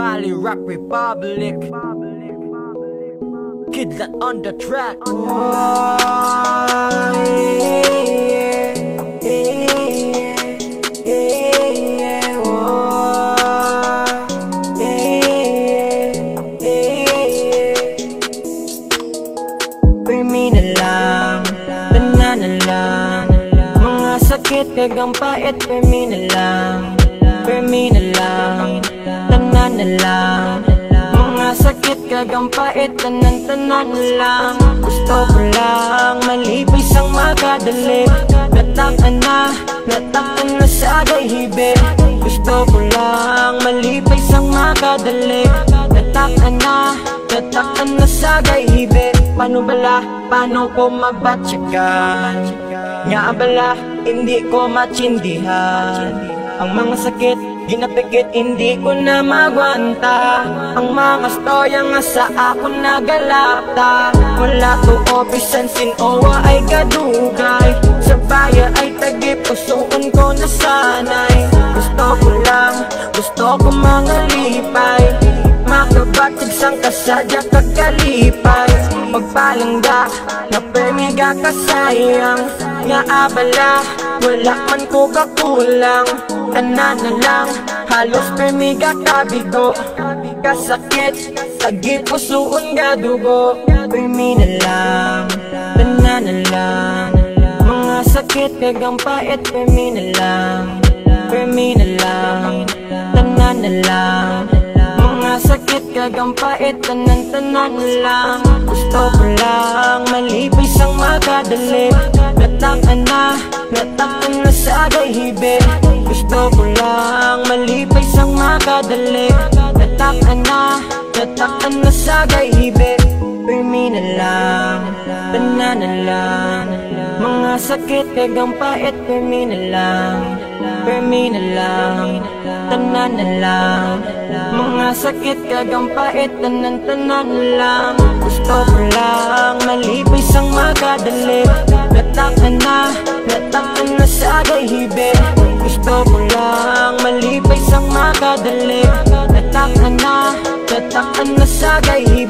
Bali Rap Republic, Kidlat on the track. Permi na lang, tanan na lang, mga sakit kagang pait. Permi na lang, permi na lang, tanan na lang, mga sakit kagang pait. Tanan-tanan na lang. Gusto ko lang malipay sang makadali. Nataktan na sa gahibe. Gusto ko lang malipay sang makadali. Nataktan na sa gahibe. Paano bala, paano ko mabatsagan? Nga bala, hindi ko matsindihan. Ang mga sakit, ginapikit, hindi ko na magwanta. Ang mga storya nga sa ako nagalapta. Wala to opisan, sinowa ay kadugay. Sa baya ay tagip, pusuan ko na sanay. Gusto ko mga lipay. Makabatig sang kasadya kakalipay. Magpalangga, na permiga kasayang. Nga abala, wala man ko kakulang. Tanan na lang, halos permiga kabigo. Kasakit, tagi pusuon nga dugo. Permi na lang, tanan na lang, mga sakit kagang pait. Permi na lang, permi na lang, tanan na lang, mga sakit kagang pait. Tanan-tanan na lang. Gusto ko lang malipay sang makadali. Nataktan na sa gahibe. Gusto ko lang malipay sang makadali. Nataktan na sa gahibe. Permi na lang, tanan na lang, mga sakit kagang pait. Permi na lang, permi na lang, tanan na lang, mga sakit kagang pait. Tanan-tanan na lang. Gusto ko lang malipay sang makadali. Nataktan na sa gahibe. Gusto ko lang malipay sang makadali. Nataktan na sa gahibe.